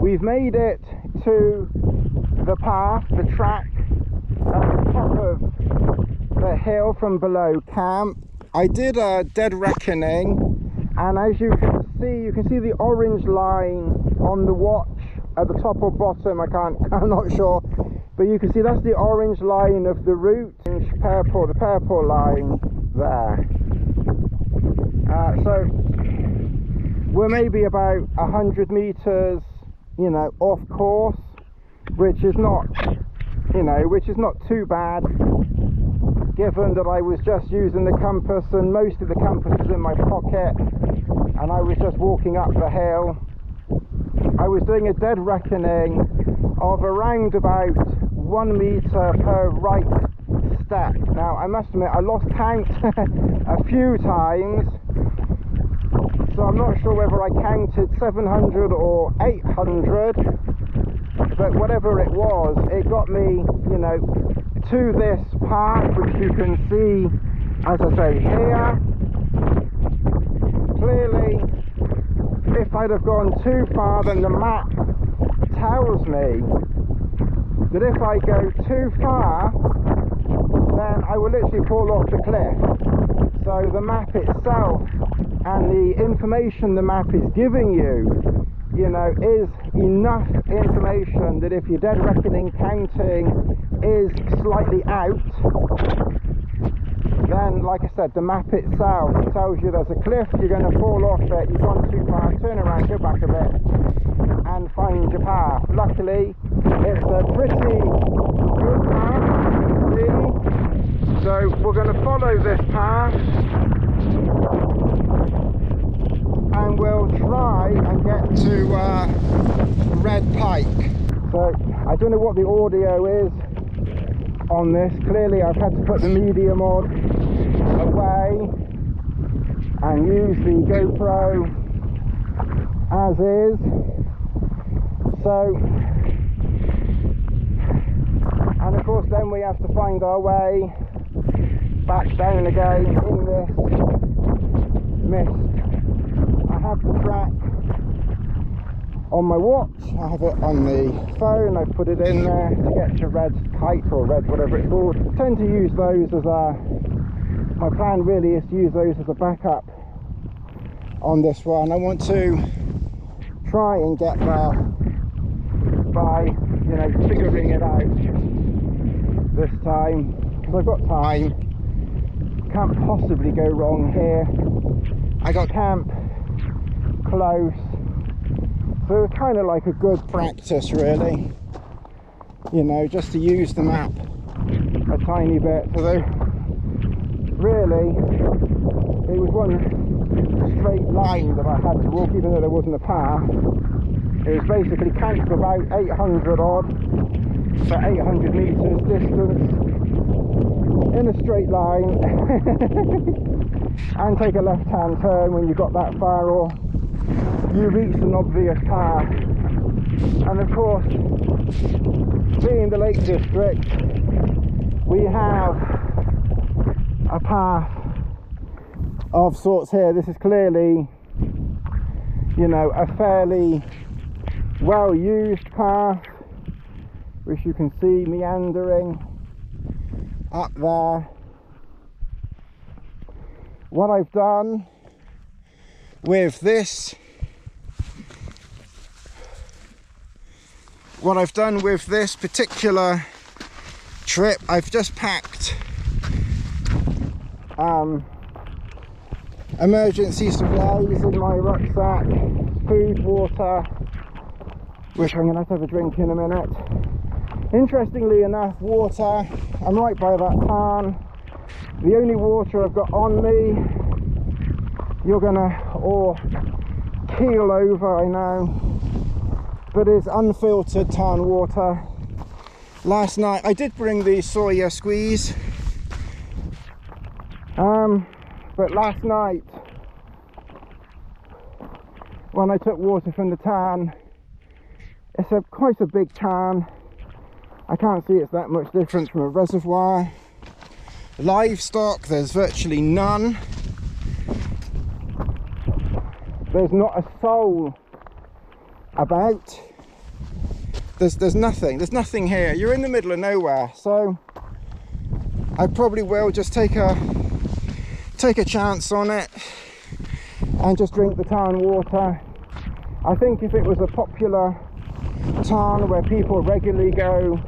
we've made it to the path, the track at the top of the hill from below camp. I did a dead reckoning, and as you can see the orange line on the watch at the top or bottom, I'm not sure, but you can see that's the orange line of the route, and the purple line there. So we're maybe about 100 meters, you know, off course, which is not too bad, given that I was just using the compass, and most of the compass was in my pocket, and I was just walking up the hill. I was doing a dead reckoning of around about 1 meter per right step. Now I must admit I lost count a few times, so I'm not sure whether I counted 700 or 800, but whatever it was, it got me, you know, to this path, which you can see, as I say, here. Clearly, if I'd have gone too far, then the map tells me that if I go too far, then I will literally fall off the cliff. So the map itself and the information the map is giving you, you know, is enough information that if your dead reckoning counting is slightly out, then, like I said, the map itself tells you there's a cliff, you're going to fall off it, you've gone too far, turn around, go back a bit, and find your path. Luckily, it's a pretty good path, you can see. So we're going to follow this path, and we'll try and get to Red Pike. So I don't know what the audio is on this. Clearly I've had to put the medium on away and use the GoPro as is. So, and of course then we have to find our way back down again in this mist. I have the track on my watch, I have it on the phone, I put it in there to get to Red Kite, or Red whatever it's called. I tend to use those as my plan really is to use those as a backup on this one. I want to try and get there by, you know, figuring it out this time, because I've got time, can't possibly go wrong here. I got camp close, so it's kind of like a good practice really, you know, just to use the map a tiny bit. So really it was one straight line that I had to walk, even though there wasn't a path. It was basically camp about 800 odd, so 800 meters distance in a straight line and take a left hand turn when you got that far, or you reach an obvious path. And of course, being the Lake District, we have a path of sorts here. This is clearly, you know, a fairly well used path, which you can see meandering up there. What I've done with this particular trip, I've just packed emergency supplies in my rucksack, food, water, which I'm going to have a drink in a minute. Interestingly enough, water, I'm right by that pan. The only water I've got on me, you're gonna all keel over, I know, but it's unfiltered tarn water. Last night I did bring the soya squeeze, but last night when I took water from the tarn, it's quite a big tarn. I can't see it's that much difference from a reservoir. Livestock, there's virtually none. There's not a soul about. there's nothing here. You're in the middle of nowhere, so I probably will just take a chance on it and just drink the tarn water. I think if it was a popular tarn where people regularly go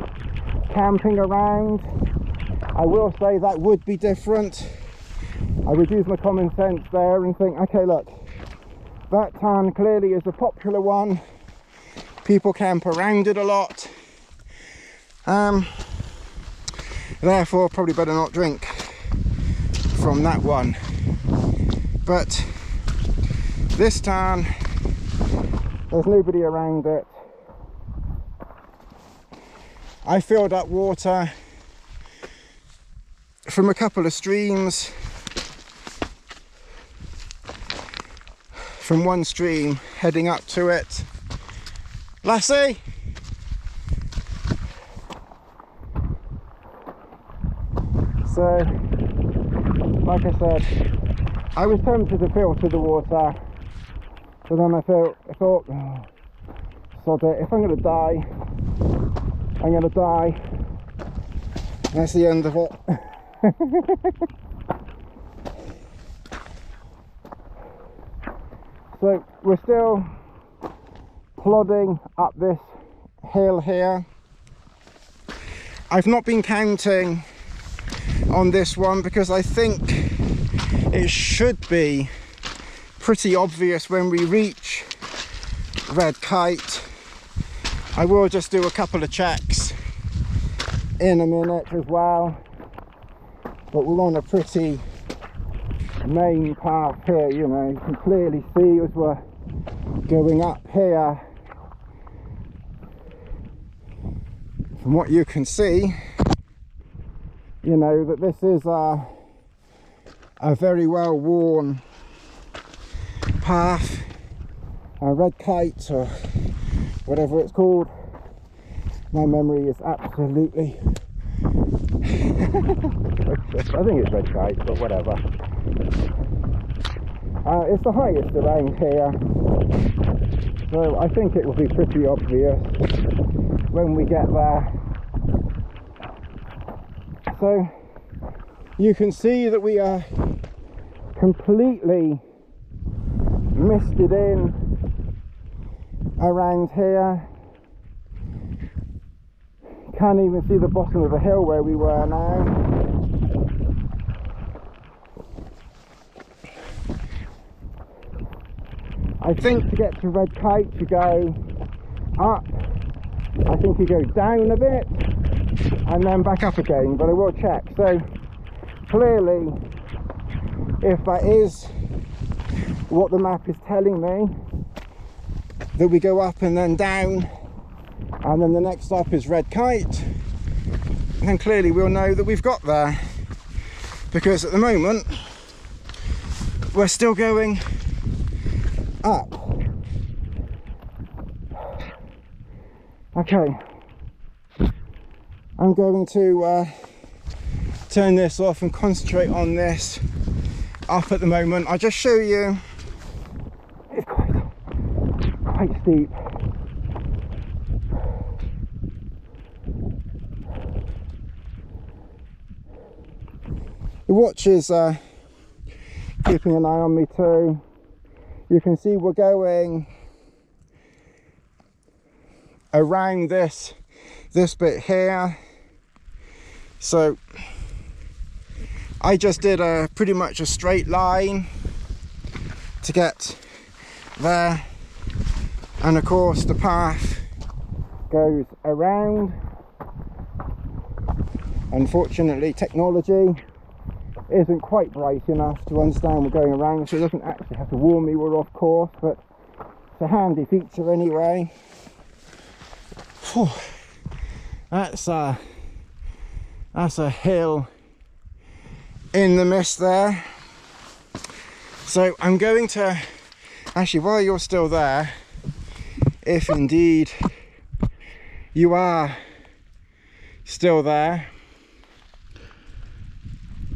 camping around, I will say that would be different. I would use my common sense there and think, okay, look, that tarn clearly is a popular one. People camp around it a lot. Therefore, probably better not drink from that one. But this tarn, there's nobody around it. I filled up water from a couple of streams. From one stream heading up to it. Lassie! So, like I said, I was tempted to filter the water, but then I thought, oh, sod it, if I'm going to die, I'm going to die. That's the end of it. So we're still plodding up this hill here. I've not been counting on this one because I think it should be pretty obvious when we reach Red Kite. I will just do a couple of checks in a minute as well, but we're on a pretty main path here, you know, you can clearly see as we're going up here, from what you can see, you know, that this is a very well worn path, a Red Kite or whatever it's called. My memory is absolutely I think it's Red Kite, but whatever. It's the highest around here, so I think it will be pretty obvious when we get there. So you can see that we are completely misted in around here. Can't even see the bottom of the hill where we were now. I think to get to Red Kite you go up, I think you go down a bit and then back up again, but I will check. So clearly, if that is what the map is telling me, that we go up and then down, and then the next stop is Red Kite, then clearly we'll know that we've got there, because at the moment we're still going up. Okay, I'm going to turn this off and concentrate on this up at the moment. I'll just show you, it's quite steep. The watch is keeping an eye on me too. You can see we're going around this bit here. So I just did pretty much a straight line to get there, and of course the path goes around. Unfortunately, technology isn't quite bright enough to understand we're going around, so it doesn't actually have to warn me we're off course, but it's a handy feature anyway. Whew. That's a hill in the mist there. So I'm going to, actually, while you're still there, if indeed you are still there,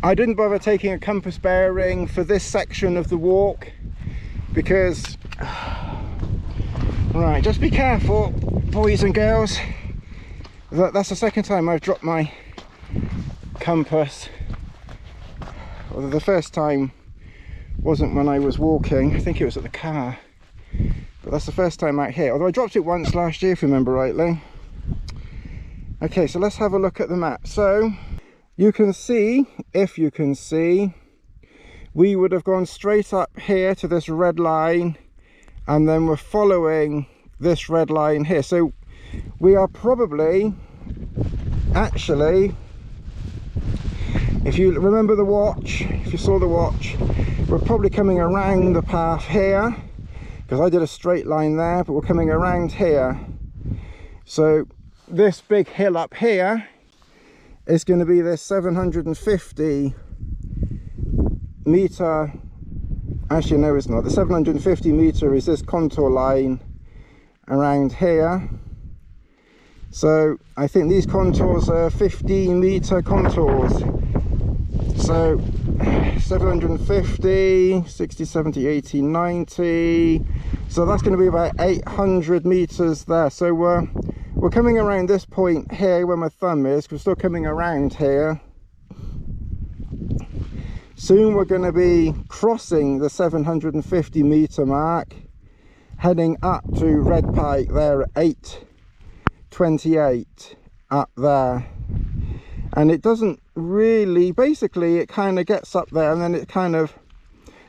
I didn't bother taking a compass bearing for this section of the walk because Right, just be careful, boys and girls. That's the second time I've dropped my compass. Although the first time wasn't when I was walking, I think it was at the car. But that's the first time out here. Although I dropped it once last year, if you remember rightly. Okay, so let's have a look at the map. So you can see, if you can see, we would have gone straight up here to this red line, and then we're following this red line here. So we are probably, actually, if you remember the watch, if you saw the watch, we're probably coming around the path here, because I did a straight line there, but we're coming around here. So this big hill up here is going to be this 750 meter, actually no it's not, the 750 meter is this contour line around here. So I think these contours are 15 meter contours. So 750, 60, 70, 80, 90. So that's going to be about 800 meters there. So we're coming around this point here where my thumb is. We're still coming around here. Soon we're going to be crossing the 750 meter mark, heading up to Red Pike there at 8:28 up there. And it doesn't really, basically it kind of gets up there and then it kind of,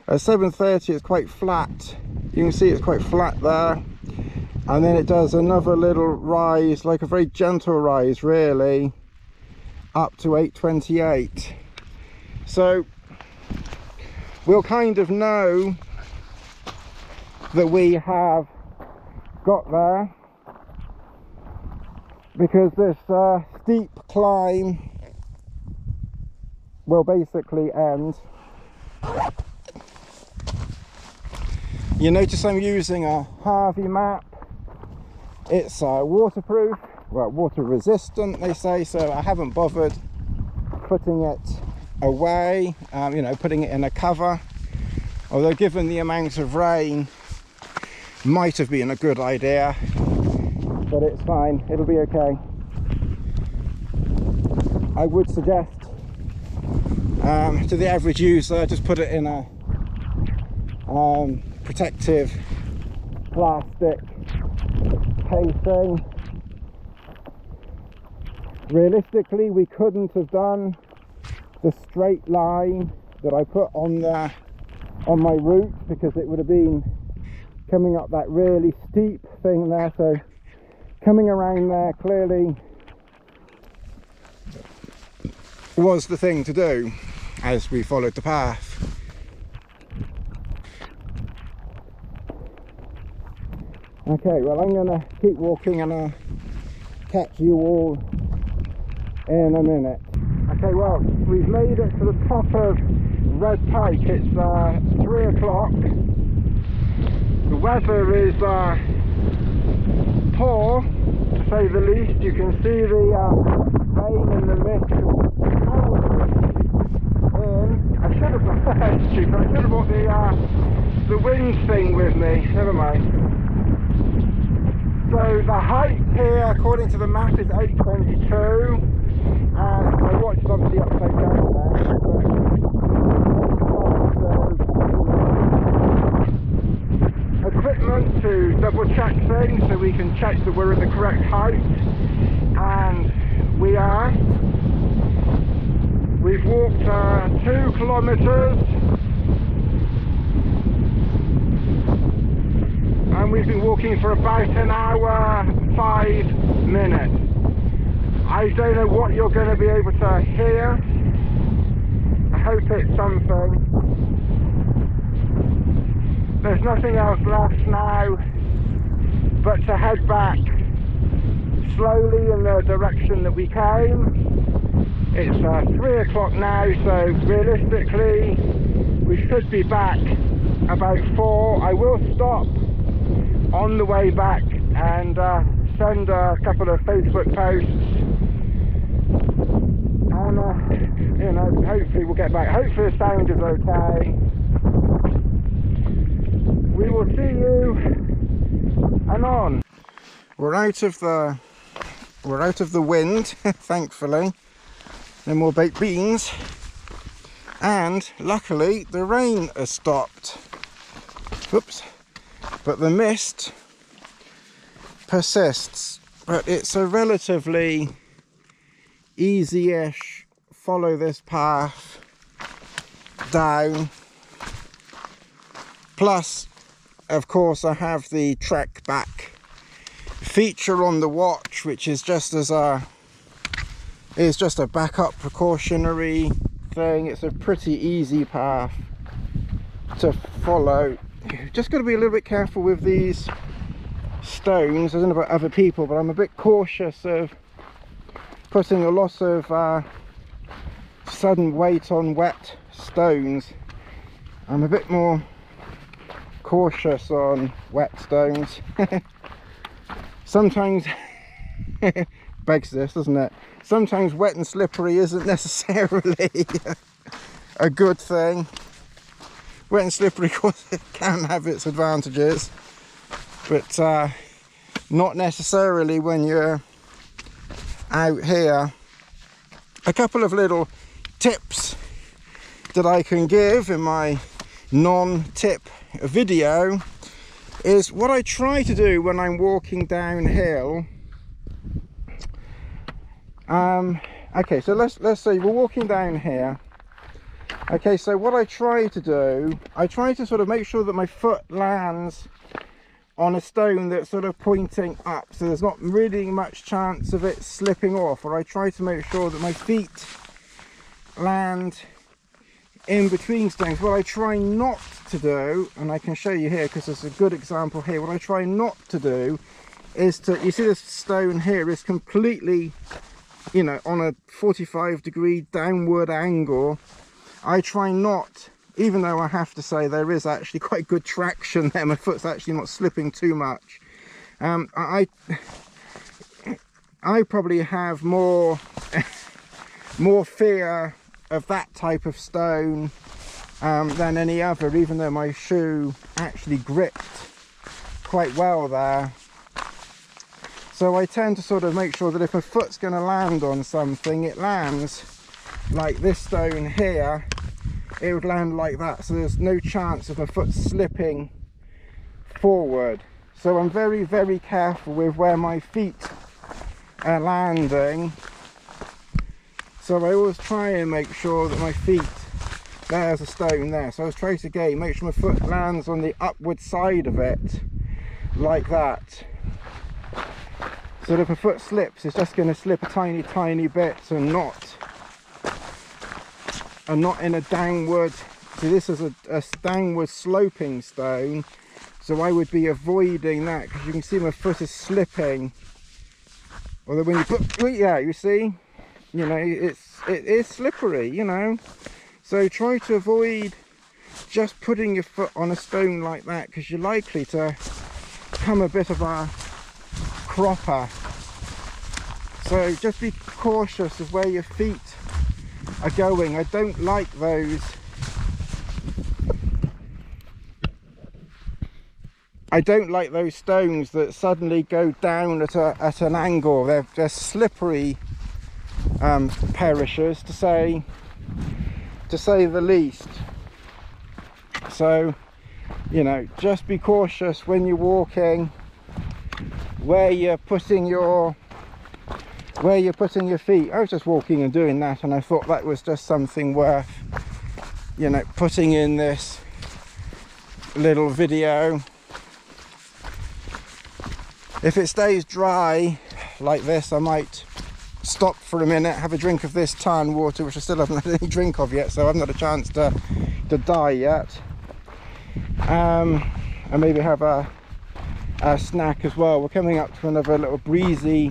at 7:30 it's quite flat. You can see it's quite flat there. And then it does another little rise, like a very gentle rise really, up to 8:28. So we'll kind of know that we have got there, because this steep climb will basically end. You notice I'm using a Harvey map. It's waterproof, well, water resistant they say, so I haven't bothered putting it away, you know, putting it in a cover, although given the amount of rain might have been a good idea, but it's fine, it'll be okay. I would suggest to the average user, just put it in a protective plastic casing. Realistically, we couldn't have done the straight line that I put on my route, because it would have been coming up that really steep thing there. So coming around there clearly was the thing to do as we followed the path. Okay, well, I'm gonna keep walking and I'll catch you all in a minute. Okay, well, we've made it to the top of Red Pike. It's 3 o'clock. The weather is poor, to say the least. You can see the rain and the mist in. I should have brought the wind thing with me. Never mind. So the height here, according to the map, is 822, and my watch is obviously upside down there, but equipment to double check things so we can check that we're at the correct height, and we are. We've walked 2 kilometers. And we've been walking for about an hour, 5 minutes. I don't know what you're going to be able to hear. I hope it's something. There's nothing else left now but to head back slowly in the direction that we came. It's 3 o'clock now, so realistically we should be back about 4. I will stop on the way back and send a couple of Facebook posts, and you know, hopefully we'll get back. Hopefully the sound is okay. We will see you and on. We're out of the wind, thankfully. No more baked beans. And luckily the rain has stopped. Oops. But the mist persists. But it's a relatively easy-ish follow this path down. Plus, of course, I have the trek back feature on the watch, which is just a backup precautionary thing. It's a pretty easy path to follow. Just got to be a little bit careful with these stones. I don't know about other people, but I'm a bit cautious of putting a lot of sudden weight on wet stones. I'm a bit more cautious on wet stones. Sometimes begs this, doesn't it? Sometimes wet and slippery isn't necessarily a good thing. Wet and slippery, of course, it can have its advantages, but not necessarily when you're out here. A couple of little tips that I can give in my non-tip video is what I try to do when I'm walking downhill. Okay, so let's say we're walking down here. Okay, so what I try to do, I try to sort of make sure that my foot lands on a stone that's sort of pointing up, so there's not really much chance of it slipping off. Or I try to make sure that my feet land in between stones. What I try not to do, and I can show you here because there's a good example here, what I try not to do is to, you see this stone here is completely, you know, on a 45-degree downward angle. I try not, even though I have to say there is actually quite good traction there, my foot's actually not slipping too much. I probably have more fear of that type of stone than any other, even though my shoe actually gripped quite well there. So I tend to sort of make sure that if my foot's going to land on something, it lands like this stone here. It would land like that, so there's no chance of my foot slipping forward. So I'm very, very careful with where my feet are landing. So I always try and make sure that my feet, there's a stone there, so I was trying to again make sure my foot lands on the upward side of it like that. So that if my foot slips, it's just going to slip a tiny bit and not in a downward. See, this is a downward sloping stone, so I would be avoiding that, because you can see my foot is slipping. Although when you put, yeah, you see, you know, it is slippery, you know. So try to avoid just putting your foot on a stone like that, because you're likely to become a bit of a cropper. So just be cautious of where your feet are going. I don't like those. I don't like those stones that suddenly go down at an angle. They're slippery perishers, to say the least. So, you know, just be cautious when you're walking, where you're putting your feet. I was just walking and doing that, and I thought that was just something worth, you know, putting in this little video. If it stays dry like this, I might stop for a minute, have a drink of this tarn water, which I still haven't had any drink of yet, so I haven't had a chance to die yet. And maybe have a snack as well. We're coming up to another little breezy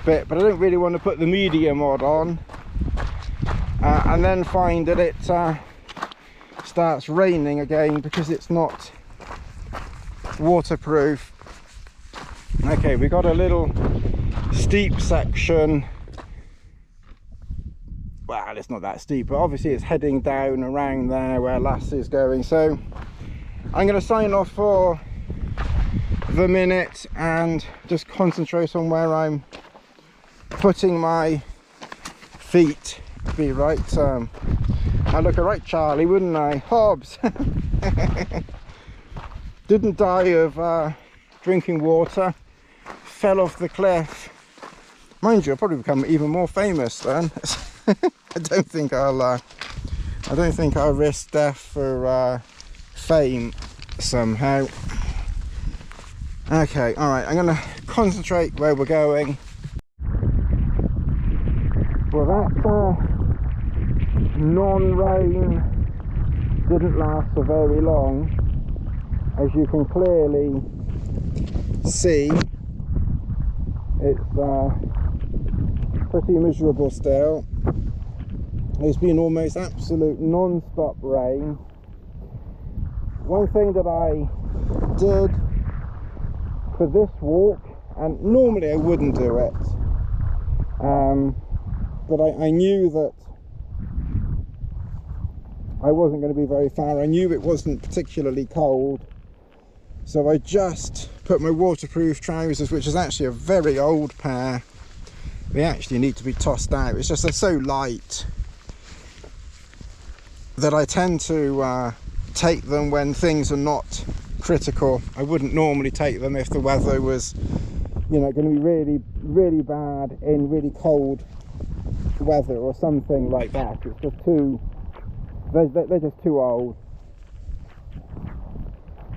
bit, but I don't really want to put the media mod on and then find that it starts raining again because it's not waterproof. Okay, we got a little steep section. Well, it's not that steep, but obviously it's heading down around there where Lassie's going. So I'm going to sign off for the minute and just concentrate on where I'm putting my feet. Be right. I'd look a right Charlie, wouldn't I? Hobbs. Didn't die of drinking water. Fell off the cliff. Mind you, I'll probably become even more famous then. I don't think I'll risk death for fame somehow. Okay, all right. I'm gonna concentrate where we're going. Well, that non-rain didn't last for very long, as you can clearly see. It's pretty miserable still. It's been almost absolute non-stop rain. One thing that I did for this walk, and normally I wouldn't do it, but I knew that I wasn't going to be very far. I knew it wasn't particularly cold, so I just put my waterproof trousers, which is actually a very old pair. They actually need to be tossed out. It's just they're so light that I tend to take them when things are not critical. I wouldn't normally take them if the weather was, you know, going to be really, really bad in really cold weather or something like that. It's just too, they're just too old.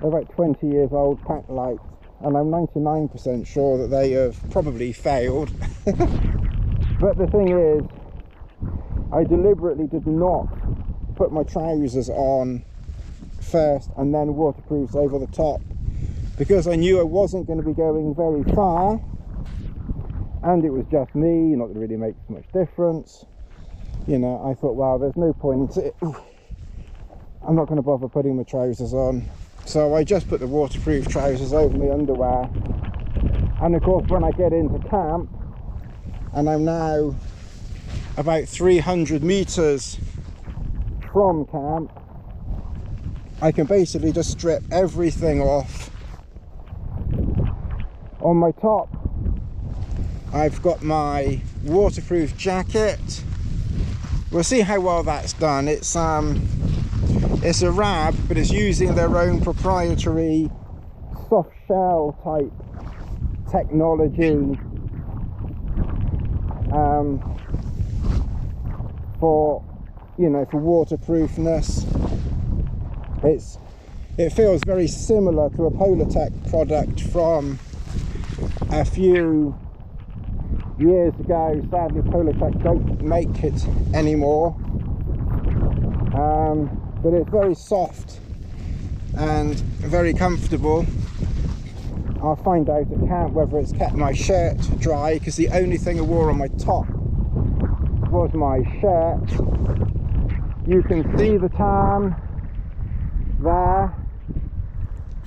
They're about 20 years old Paclite, and I'm 99% sure that they have probably failed. But the thing is, I deliberately did not put my trousers on first and then waterproofs over the top, because I knew I wasn't going to be going very far, and it was just me, not that it really makes much difference. You know, I thought, well, there's no point in I'm not going to bother putting my trousers on. So I just put the waterproof trousers over my underwear. And of course, when I get into camp, and I'm now about 300 meters from camp, I can basically just strip everything off. On my top, I've got my waterproof jacket. We'll see how well that's done. It's a Rab, but it's using their own proprietary soft shell type technology for, you know, for waterproofness. It feels very similar to a Polartec product from a few years ago. Sadly, Polartec don't make it anymore. But it's very soft and very comfortable. I'll find out at camp whether it's kept my shirt dry, because the only thing I wore on my top was my shirt. You can see the tan there,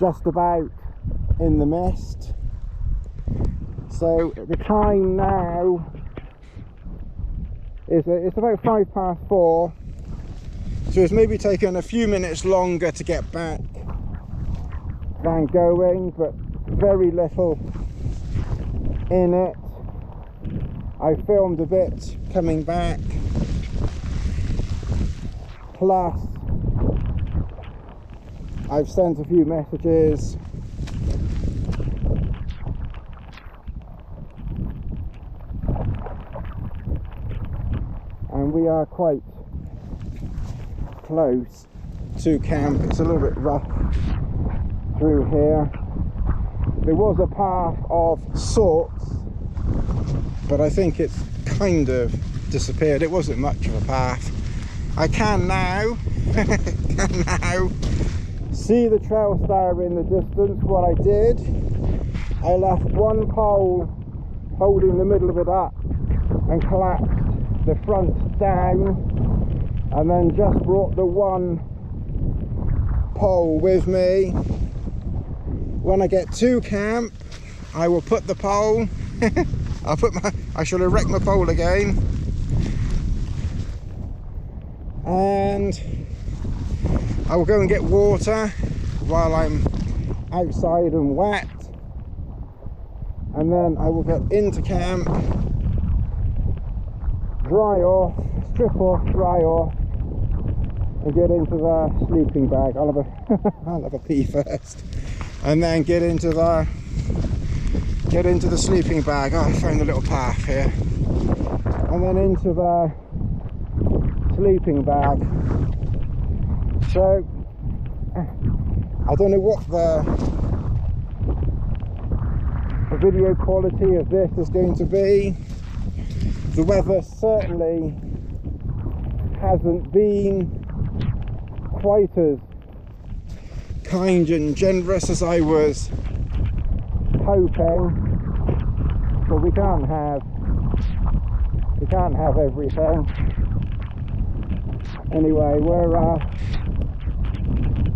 just about in the mist. So the time now is it's about 4:05. So it's maybe taken a few minutes longer to get back than going, but very little in it. I filmed a bit coming back, plus I've sent a few messages. And we are quite close to camp. It's a little bit rough through here. There was a path of sorts, but I think it's kind of disappeared. It wasn't much of a path. I can now see the trail star in the distance. What I did, I left one pole holding the middle of it up and collapsed the front down, and then just brought the one pole with me. When I get to camp, I will put the pole I shall erect my pole again, and I will go and get water while I'm outside and wet, and then I will get into camp, dry off, strip off, dry off, and get into the sleeping bag. I'll have a pee first, and then get into the sleeping bag. Oh, I found a little path here, and then into the sleeping bag. So I don't know what the video quality of this is going to be. The weather certainly hasn't been quite as kind and generous as I was hoping, but we can't have everything. Anyway, we're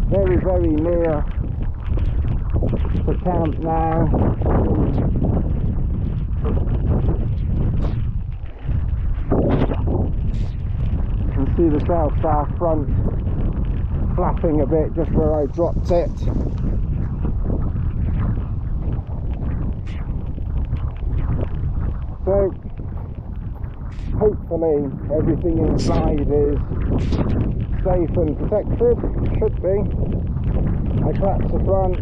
very, very near to camp now. You can see the South Star front flapping a bit just where I dropped it. So hopefully everything inside is safe and protected. Should be. I collapsed the front,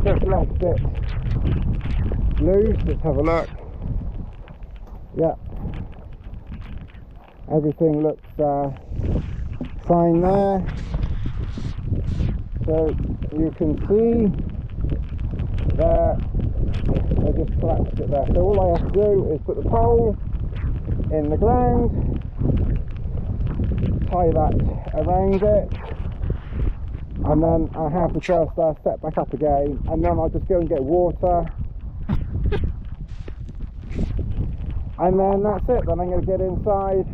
just left it loose. Let's have a look. Yeah, everything looks fine there. So you can see that I just collapsed it there. So all I have to do is put the pole in the ground, tie that around it, and then I have the Trail Star set back up again, and then I'll just go and get water, and then that's it. Then I'm going to get inside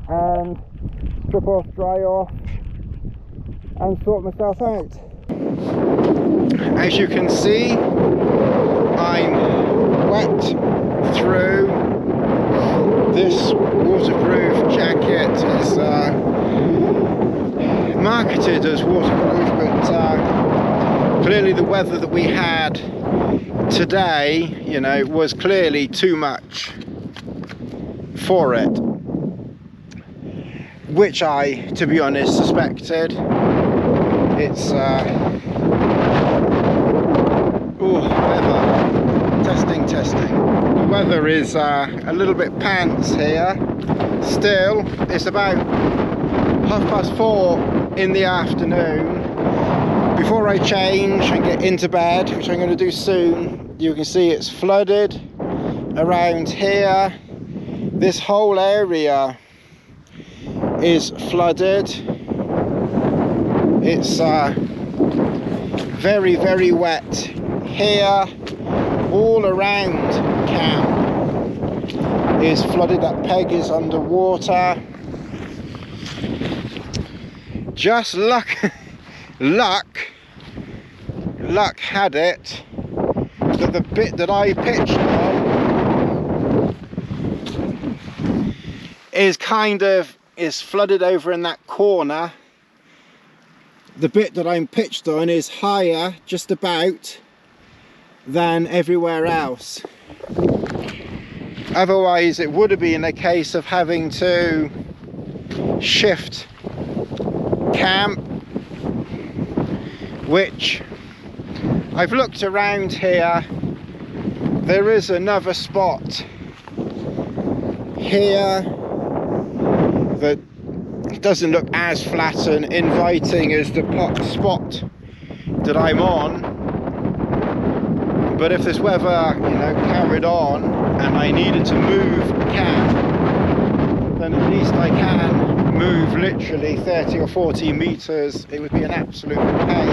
and strip off, dry off, and sort myself out. As you can see, I'm wet through. This waterproof jacket is marketed as waterproof, but clearly the weather that we had today, you know, was clearly too much for it, which I, to be honest, suspected. It's weather. Testing. The weather is a little bit pants here. Still, it's about 4:30 in the afternoon. Before I change and get into bed, which I'm going to do soon, you can see it's flooded around here. This whole area is flooded. It's very, very wet here. All around camp is flooded. That peg is underwater. Just luck had it that the bit that I pitched on is flooded over in that corner. The bit that I'm pitched on is higher, just about, than everywhere else. Otherwise it would have been a case of having to shift camp, which I've looked around here. There is another spot here that doesn't look as flat and inviting as the spot that I'm on. But if this weather, you know, carried on and I needed to move camp, then at least I can move literally 30 or 40 meters. It would be an absolute pain.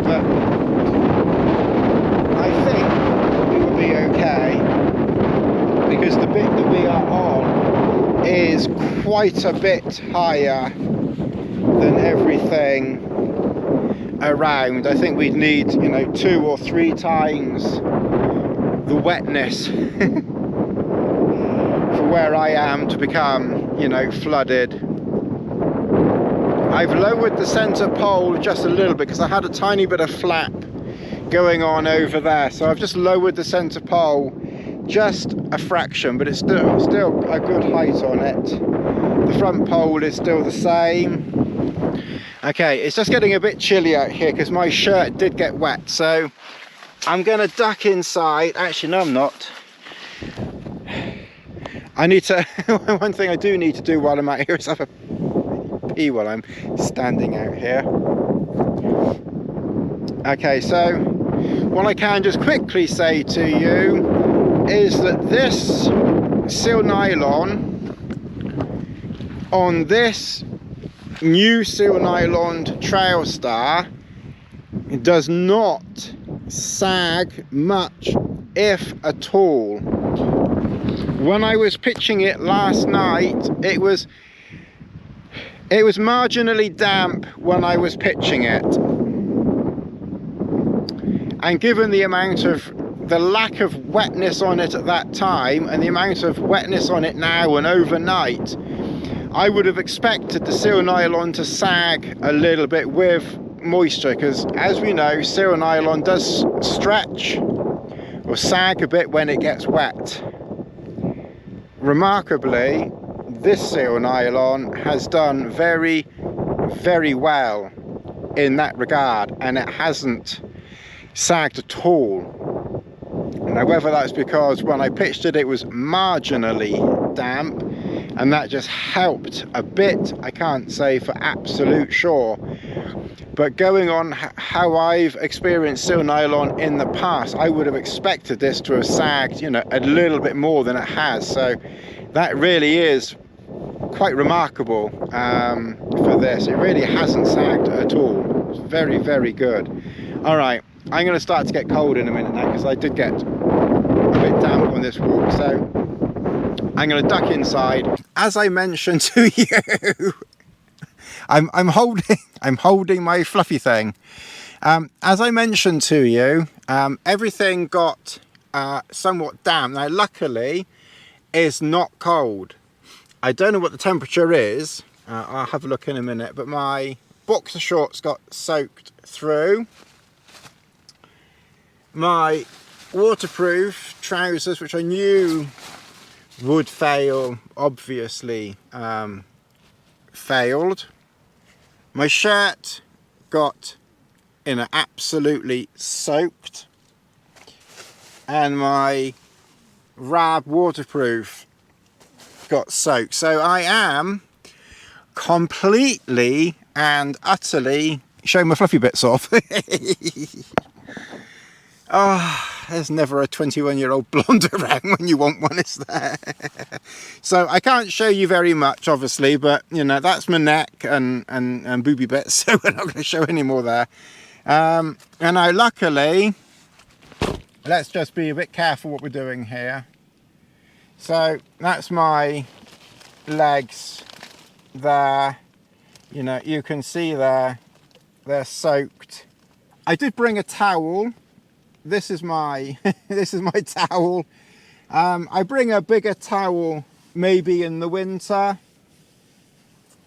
But I think it will be okay, because the bit that we are on is quite a bit higher than everything around. I think we'd need, you know, 2 or 3 times the wetness for where I am to become, you know, flooded. I've lowered the center pole just a little bit because I had a tiny bit of flap going on over there. So I've just lowered the center pole just a fraction, but it's still a good height on it. The front pole is still the same. Okay, it's just getting a bit chilly out here because my shirt did get wet, so I'm gonna duck inside. Actually, no, I'm not. I need to one thing I do need to do while I'm out here is have a pee while I'm standing out here. Okay, so what I can just quickly say to you is that this seal nylon on this new seal nylon Trail Star does not sag much, if at all. When I was pitching it last night, it was marginally damp when I was pitching it, and given the lack of wetness on it at that time and the amount of wetness on it now and overnight, I would have expected the seal nylon to sag a little bit with moisture, because as we know, seal nylon does stretch or sag a bit when it gets wet. Remarkably, this seal nylon has done very, very well in that regard, and it hasn't sagged at all. Now, whether that's because when I pitched it, it was marginally damp, and that just helped a bit, I can't say for absolute sure. But going on how I've experienced seal nylon in the past, I would have expected this to have sagged, you know, a little bit more than it has. So that really is quite remarkable for this. It really hasn't sagged at all. It's very, very good. All right, I'm going to start to get cold in a minute now, because I did get a bit damp on this walk. So I'm going to duck inside. As I mentioned to you, I'm holding my fluffy thing. As I mentioned to you, everything got somewhat damp. Now, luckily, it's not cold. I don't know what the temperature is. I'll have a look in a minute. But my boxer shorts got soaked through. My waterproof trousers, which I knew would fail, obviously failed. My shirt got absolutely soaked, and my Rab waterproof got soaked. So I am completely and utterly showing my fluffy bits off. Oh, there's never a 21-year-old blonde around when you want one, is there? So I can't show you very much, obviously, but you know, that's my neck and booby bits, so we're not going to show any more there. And now, luckily, let's just be a bit careful what we're doing here. So that's my legs there. You know, you can see there, they're soaked. I did bring a towel. This is my this is my towel. I bring a bigger towel maybe in the winter.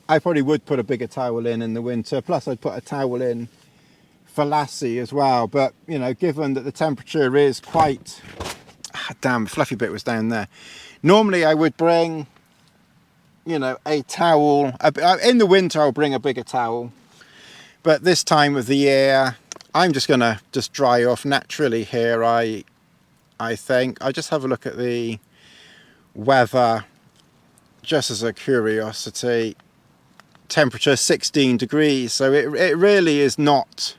I probably would put a bigger towel in the winter. Plus I'd put a towel in for Lassie as well. But you know, given that the temperature is quite damn, fluffy bit was down there. Normally I would bring, you know, a towel. In the winter I'll bring a bigger towel. But this time of the year, I'm just going to dry off naturally here, I think. I'll just have a look at the weather, just as a curiosity. Temperature 16 degrees, so it really is not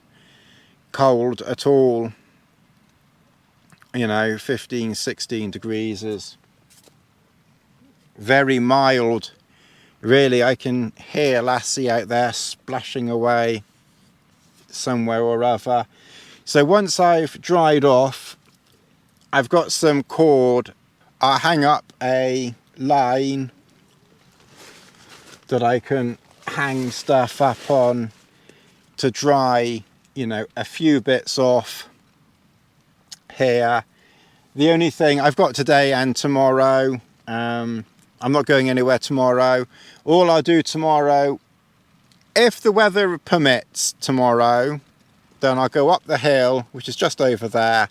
cold at all. You know, 15, 16 degrees is very mild. Really, I can hear Lassie out there splashing away somewhere or other. So once I've dried off, I've got some cord. I'll hang up a line that I can hang stuff up on to dry, you know, a few bits off here. The only thing I've got today and tomorrow, I'm not going anywhere tomorrow. All I'll do tomorrow, if the weather permits tomorrow, then I'll go up the hill, which is just over there,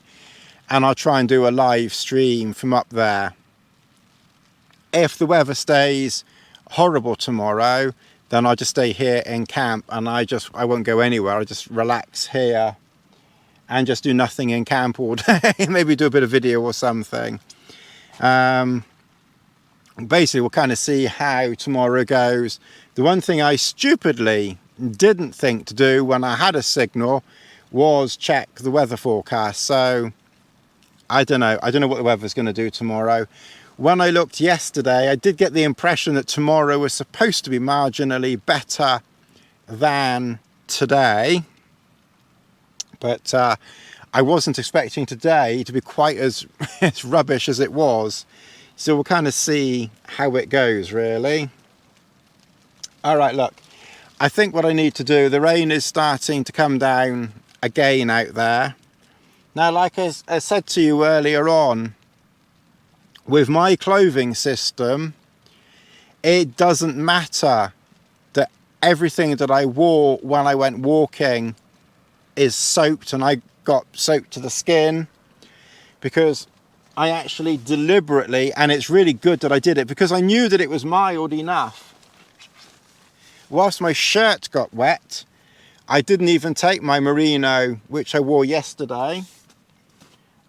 and I'll try and do a live stream from up there. If the weather stays horrible tomorrow, then I'll just stay here in camp, and I won't go anywhere. I'll just relax here and just do nothing in camp all day. Maybe do a bit of video or something. Basically, we'll kind of see how tomorrow goes. The one thing I stupidly didn't think to do when I had a signal was check the weather forecast. So I don't know what the weather's going to do tomorrow. When I looked yesterday, I did get the impression that tomorrow was supposed to be marginally better than today, but I wasn't expecting today to be quite as rubbish as it was. So we'll kind of see how it goes, really. All right, look, I think what I need to do, the rain is starting to come down again out there. Now, like I said to you earlier on, with my clothing system, it doesn't matter that everything that I wore when I went walking is soaked, and I got soaked to the skin, because I actually deliberately, and it's really good that I did it, because I knew that it was mild enough. Whilst my shirt got wet, I didn't even take my merino, which I wore yesterday.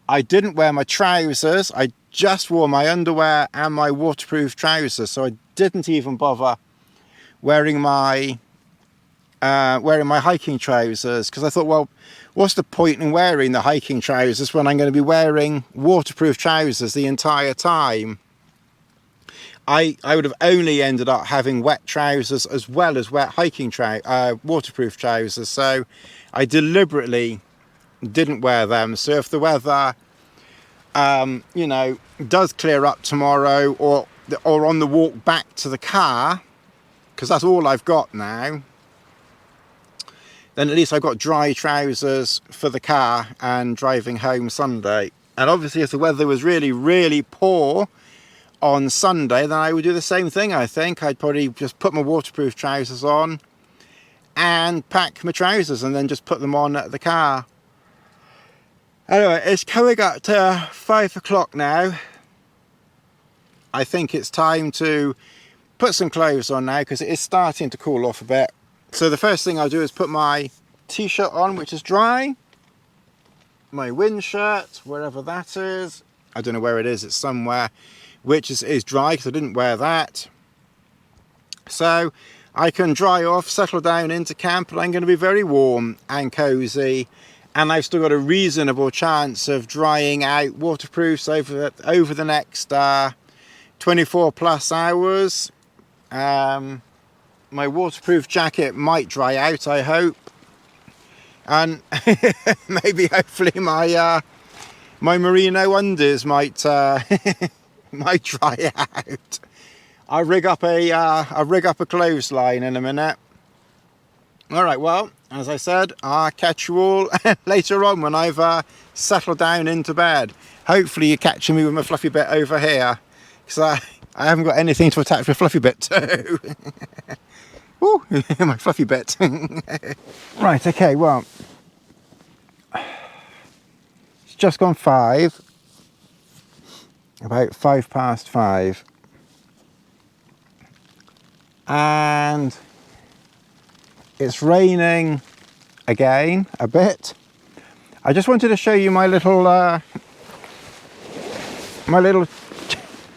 I didn't wear my trousers. I just wore my underwear and my waterproof trousers. So I didn't even bother wearing my hiking trousers, because I thought, well, what's the point in wearing the hiking trousers when I'm going to be wearing waterproof trousers the entire time? I would have only ended up having wet trousers as well as wet hiking waterproof trousers. So I deliberately didn't wear them. So if the weather you know, does clear up tomorrow, or on the walk back to the car, because that's all I've got now, then at least I've got dry trousers for the car and driving home Sunday. And obviously if the weather was really, really poor on Sunday, then I would do the same thing. I think I'd probably just put my waterproof trousers on and pack my trousers and then just put them on at the car. Anyway, it's coming up to 5 o'clock now. I think it's time to put some clothes on now, because it is starting to cool off a bit. So the first thing I'll do is put my t-shirt on, which is dry. My wind shirt, wherever that is. I don't know where it is, it's somewhere, which is dry, because I didn't wear that. So I can dry off, settle down into camp, and I'm going to be very warm and cozy. And I've still got a reasonable chance of drying out waterproofs over the next 24 plus hours. My waterproof jacket might dry out, I hope. And maybe, hopefully, my merino undies might might dry out. I'll rig up a clothesline in a minute. All right, well, as I said, I'll catch you all later on when I've settled down into bed. Hopefully you're catching me with my fluffy bit over here, because I haven't got anything to attach my fluffy bit to. Woo, my fluffy bit. Right, okay, well, it's just gone 5, about 5 past 5. And it's raining again a bit. I just wanted to show you my little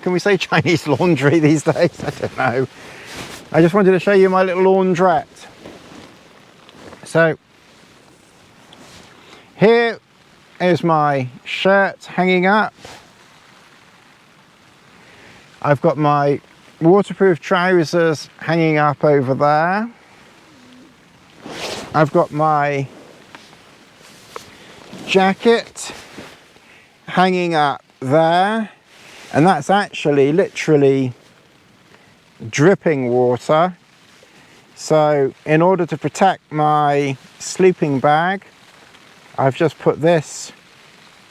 can we say Chinese laundry these days? I don't know. I just wanted to show you my little laundrette. So here is my shirt hanging up. I've got my waterproof trousers hanging up over there. I've got my jacket hanging up there, and that's actually literally dripping water. So in order to protect my sleeping bag, I've just put this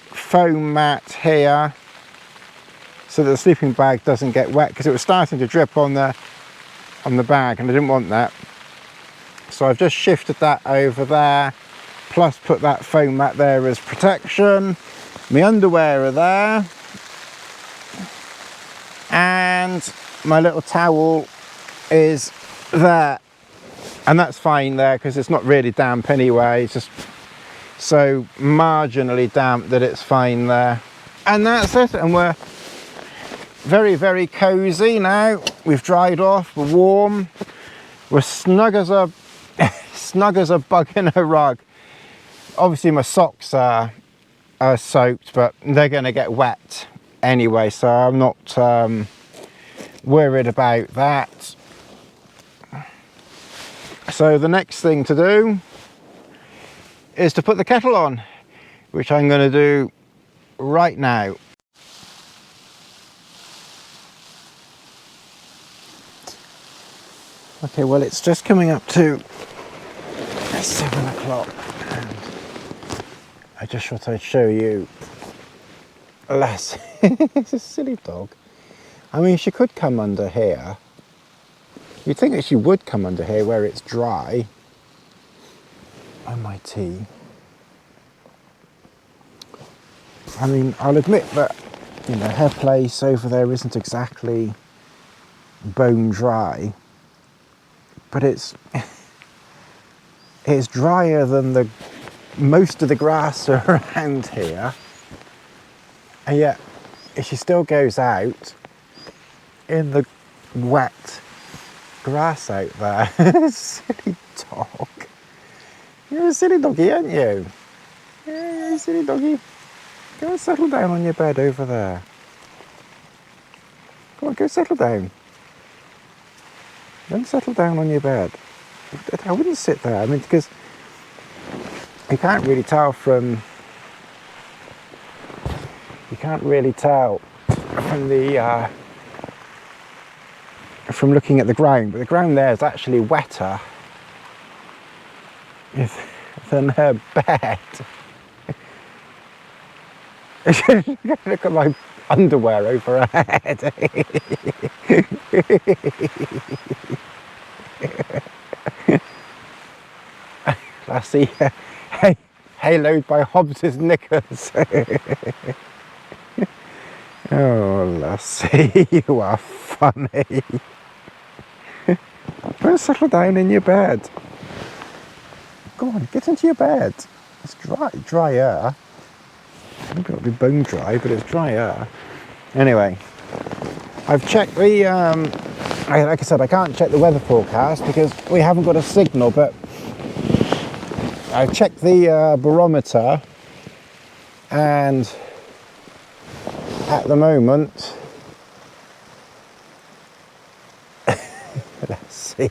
foam mat here so that the sleeping bag doesn't get wet, because it was starting to drip on the bag and I didn't want that. So I've just shifted that over there, plus put that foam mat there as protection. My underwear are there, and my little towel is there, and that's fine there because it's not really damp anyway. It's just so marginally damp that it's fine there, and that's it. And we're very, very cozy now. We've dried off, we're warm, we're snug as a snug as a bug in a rug. Obviously my socks are soaked, but they're going to get wet anyway, so I'm not worried about that. So the next thing to do is to put the kettle on, which I'm going to do right now. Okay, well, it's just coming up to 7 o'clock, and I just thought I'd show you Lassie. It's a silly dog. I mean, she could come under here. You'd think that she would come under here where it's dry. Oh, my tea. I mean, I'll admit that, you know, her place over there isn't exactly bone dry, but it's drier than the most of the grass around here, and yet she still goes out in the wet grass out there. Silly dog. You're a silly doggy, aren't you? Yeah, you're a silly doggy. Go and settle down on your bed over there. Come on, go settle down. Then settle down on your bed. I wouldn't sit there. I mean, because you can't really tell from from the from looking at the ground, but the ground there is actually wetter than her bed. Look at my underwear over her head. Lassie, haloed by Hobbs's knickers. Oh, Lassie, you are funny. Go and settle down in your bed. Go on, get into your bed. It's drier. Maybe it'll be bone dry, but it's drier. Anyway, I've checked the, like I said, I can't check the weather forecast because we haven't got a signal, but I've checked the barometer, and at the moment, let's see,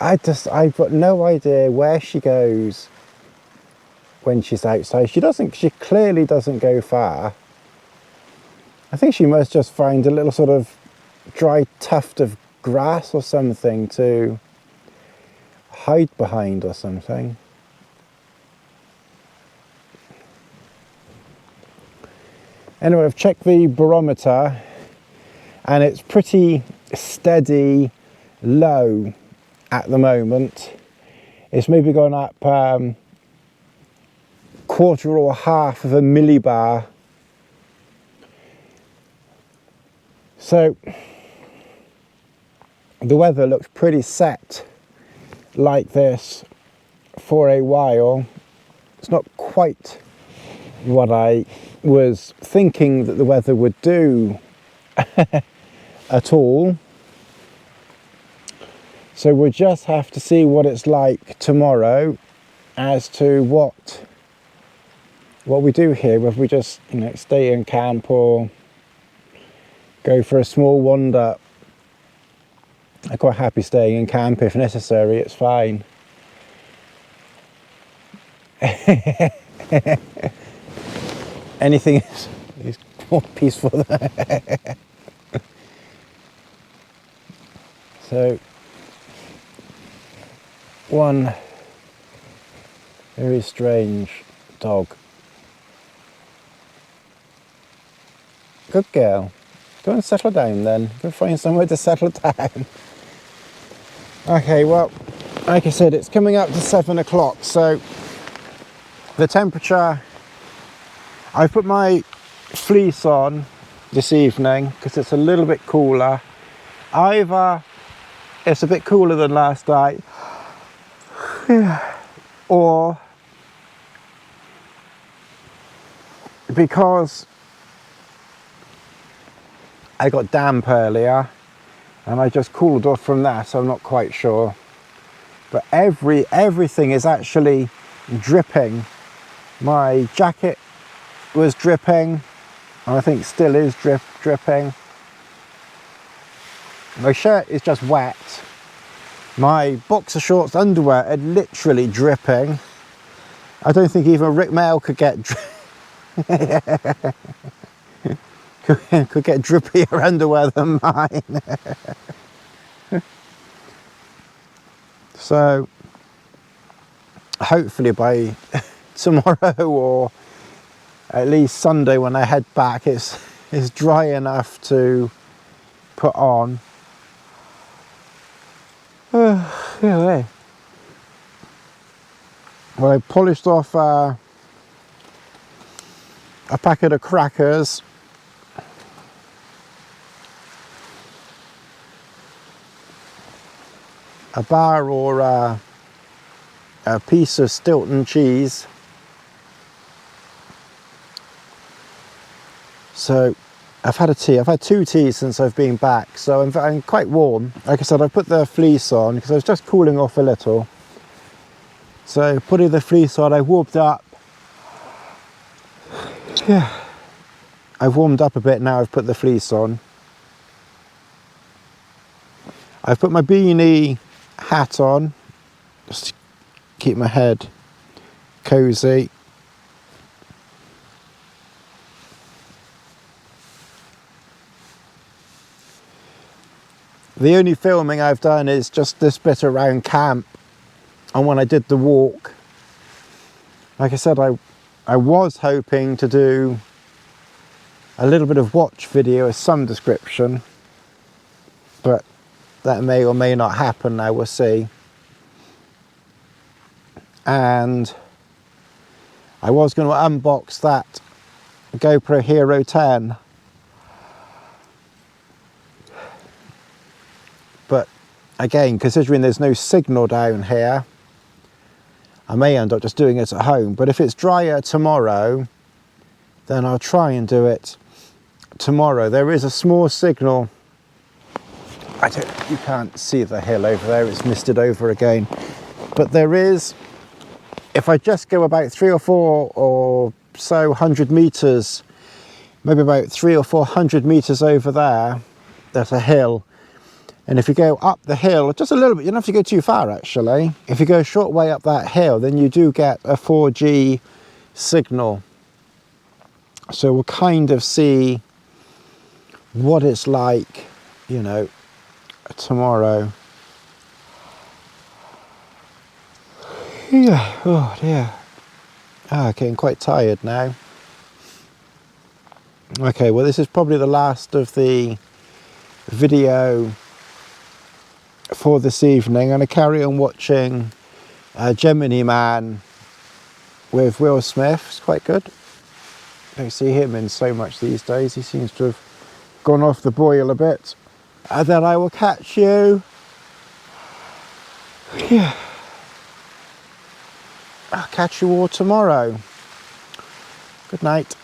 I've got no idea where she goes when she's outside. She clearly doesn't go far. I think she must just find a little sort of dry tuft of grass or something to hide behind or something. Anyway, I've checked the barometer and it's pretty steady low at the moment. It's maybe gone up quarter or half of a millibar. So the weather looks pretty set like this for a while. It's not quite what I was thinking that the weather would do at all. So we'll just have to see what it's like tomorrow as to what we do here, whether we just, you know, stay in camp or go for a small wander. I'm quite happy staying in camp if necessary, it's fine. Anything is more peaceful there. So, one very strange dog. Good girl. Go and settle down then. Go find somewhere to settle down. Okay, well, like I said, it's coming up to 7 o'clock, so the temperature, I put my fleece on this evening because it's a little bit cooler. Either it's a bit cooler than last night, or because I got damp earlier and I just cooled off from that, so I'm not quite sure. But everything is actually dripping. My jacket was dripping, and I think still is dripping. My shirt is just wet. My boxer shorts underwear are literally dripping. I don't think even Rick Mail could get could get drippier underwear than mine. So hopefully by tomorrow, or at least Sunday when I head back, it's dry enough to put on. Yeah. Well, I polished off a packet of crackers. A bar or a piece of Stilton cheese. So I've had a tea. I've had 2 teas since I've been back, so I'm quite warm. Like I said, I put the fleece on because I was just cooling off a little. So putting the fleece on, I warmed up. Yeah, I've warmed up a bit now. I've put the fleece on. I've put my beanie hat on just to keep my head cozy. The only filming I've done is just this bit around camp and when I did the walk. Like I said, I was hoping to do a little bit of watch video of some description, but that may or may not happen now, we'll see. And I was going to unbox that GoPro Hero 10, but again, considering there's no signal down here, I may end up just doing it at home. But if it's drier tomorrow, then I'll try and do it tomorrow. There is a small signal. You can't see the hill over there, it's misted over again. But there is, if I just go about 3 or 4 or so 100 meters, maybe about 300 or 400 meters over there, there's a hill. And if you go up the hill, just a little bit, you don't have to go too far actually. If you go a short way up that hill, then you do get a 4G signal. So we'll kind of see what it's like, you know, tomorrow. Yeah, oh dear. Getting quite tired now. Okay, well this is probably the last of the video for this evening. I'm going to carry on watching Gemini Man with Will Smith. It's quite good. Don't see him in so much these days. He seems to have gone off the boil a bit. And then I will catch you. Yeah. I'll catch you all tomorrow. Good night.